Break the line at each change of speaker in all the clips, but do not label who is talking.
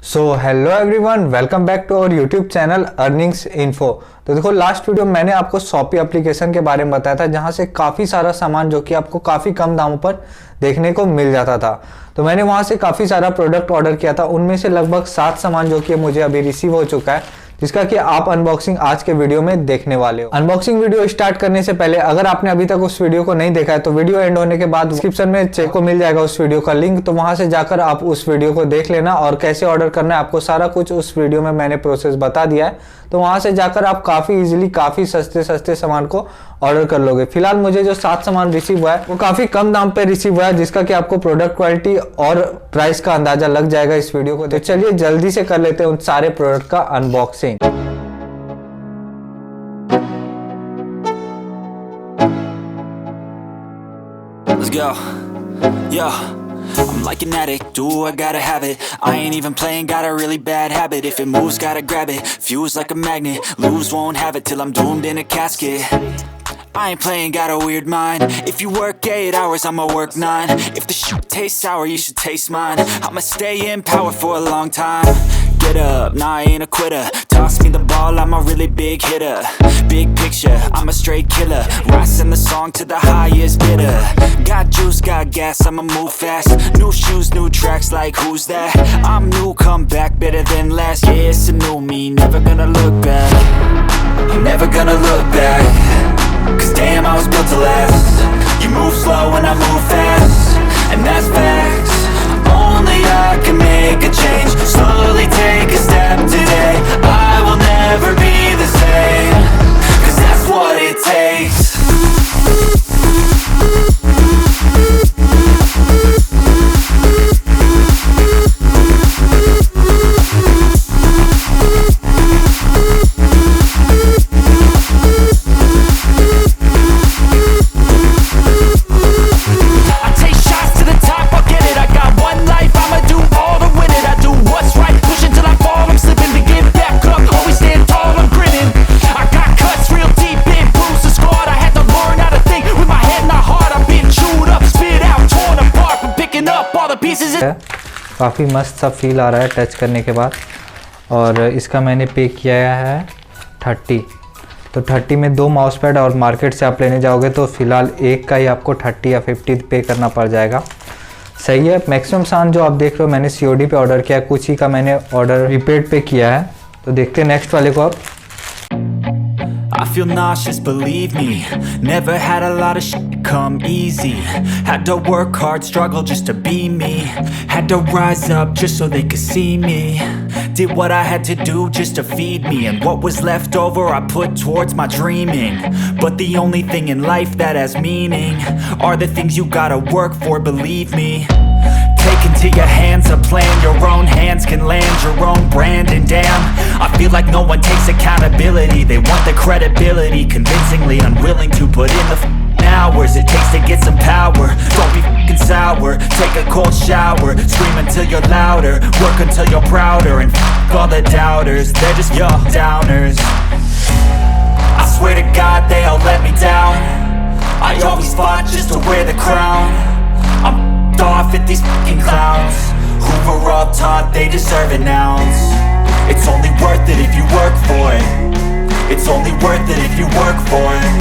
So hello everyone, welcome back to our YouTube channel earnings info. तो देखो, last video मैंने आपको shoppe application के बारे में बताया था, जहां से काफ़ी सारा सामान जो कि आपको काफ़ी कम दामों पर देखने को मिल जाता था। तो मैंने वहां से काफ़ी सारा प्रोडक्ट ऑर्डर किया था, उनमें से लगभग 7 सामान जो कि मुझे अभी रिसीव हो चुका है, जिसका कि आप अनबॉक्सिंग आज के वीडियो में देखने वाले हो। अनबॉक्सिंग वीडियो स्टार्ट करने से पहले अगर आपने अभी तक उस वीडियो को नहीं देखा है तो वीडियो एंड होने के बाद डिस्क्रिप्शन में चेक को मिल जाएगा उस वीडियो का लिंक, तो वहां से जाकर आप उस वीडियो को देख लेना। और कैसे ऑर्डर करना है आपको सारा कुछ उस वीडियो में मैंने प्रोसेस बता दिया है, तो वहां से जाकर आप काफी इजीली काफी सस्ते सामान को ऑर्डर कर लोगे। फिलहाल मुझे जो 7 सामान रिसीव हुआ है वो काफी कम दाम पे रिसीव हुआ है, जिसका कि आपको प्रोडक्ट क्वालिटी और प्राइस का अंदाजा लग जाएगा इस वीडियो को। तो चलिए जल्दी से कर लेते हैं उन सारे प्रोडक्ट का unboxing.
Let's go. Yo, I'm like an addict, do I gotta have it. I ain't even playing, got a really bad habit. If it moves, gotta grab it, fuse like a magnet. Lose, won't have it till I'm doomed in a casket. I ain't playing, got a weird mind. If you work 8 hours, I'ma work 9. If the shit tastes sour, you should taste mine. I'ma stay in power for a long time. Get up, nah, I ain't a quitter. Toss me the ball, I'm a really big hitter. Big picture, I'm a straight killer. Rising the song to the highest bidder. Got juice, got gas, I'ma move fast. New shoes, new tracks, like who's that? I'm new, come back, better than last. Yeah, it's a new me, never gonna look back. I'm never gonna look back. Cause damn, I was built to last. You move slow and I move fast, and that's facts. Only I can make a change. Slowly take a step today. I will never be the same. Cause that's what it takes.
काफ़ी मस्त सा feel आ रहा है touch करने के बाद। और इसका मैंने पे किया है 30। तो 30 में 2 माउस पैड, और मार्केट से आप लेने जाओगे तो फिलहाल एक का ही आपको 30 या 50 पे करना पड़ जाएगा। सही है। मैक्सिमम सामान जो आप देख रहे हो मैंने COD पे ऑर्डर किया, कुछ ही का मैंने ऑर्डर प्रीपेड पे किया है। तो देखते हैं नेक्स्ट वाले को। आप
I feel nauseous, believe me. Never had a lot of shit come easy. Had to work hard, struggle just to be me. Had to rise up just so they could see me. Did what I had to do just to feed me, and what was left over I put towards my dreaming. But the only thing in life that has meaning are the things you gotta work for, believe me. Take into your hands a plan, your own hands can land your own brand. And damn, I feel like no one takes accountability. They want the credibility, convincingly unwilling to put in the hours it takes to get some power. Don't be f***ing sour, take a cold shower. Scream until you're louder, work until you're prouder. And f*** all the doubters, they're just your downers. I swear to God they all let me down. I always fought just to wear the crown. I'm off at these fucking clowns who were all taught they deserve an ounce. It's only worth it if you work for it. It's only worth it if you work for it.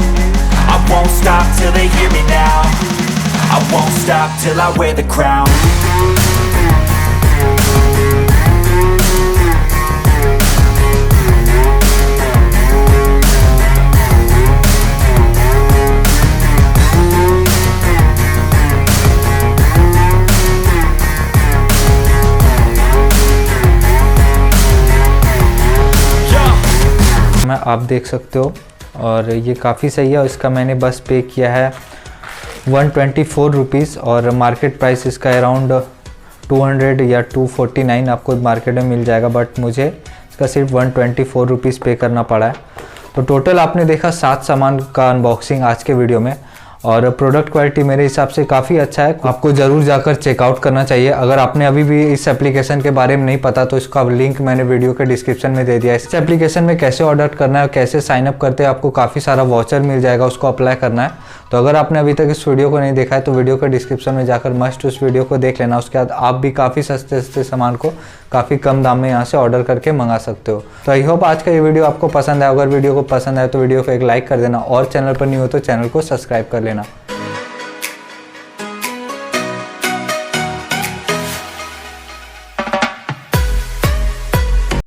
I won't stop till they hear me now. I won't stop till I wear the crown.
आप देख सकते हो, और ये काफ़ी सही है। इसका मैंने बस पे किया है 124 रुपीज़, और मार्केट प्राइस इसका अराउंड 200 या 249 आपको मार्केट में मिल जाएगा, बट मुझे इसका सिर्फ 124 रुपीज़ पे करना पड़ा है। तो टोटल आपने देखा 7 सामान का अनबॉक्सिंग आज के वीडियो में, और प्रोडक्ट क्वालिटी मेरे हिसाब से काफ़ी अच्छा है। आपको ज़रूर जाकर चेकआउट करना चाहिए। अगर आपने अभी भी इस एप्लीकेशन के बारे में नहीं पता तो इसका लिंक मैंने वीडियो के डिस्क्रिप्शन में दे दिया है। इस एप्लीकेशन में कैसे ऑर्डर करना है, कैसे साइन अप करते हैं, आपको काफ़ी सारा वाउचर मिल जाएगा, उसको अप्लाई करना है। तो अगर आपने अभी तक इस वीडियो को नहीं देखा है तो वीडियो के डिस्क्रिप्शन में जाकर मस्ट उस वीडियो को देख लेना। उसके बाद आप भी काफ़ी सस्ते सस्ते सामान को काफ़ी कम दाम में यहाँ से ऑर्डर करके मंगा सकते हो। तो आई होप आज का ये वीडियो आपको पसंद आया। अगर वीडियो को पसंद आए तो वीडियो को एक लाइक कर देना और चैनल पर नहीं हो तो चैनल को सब्सक्राइब कर लेना।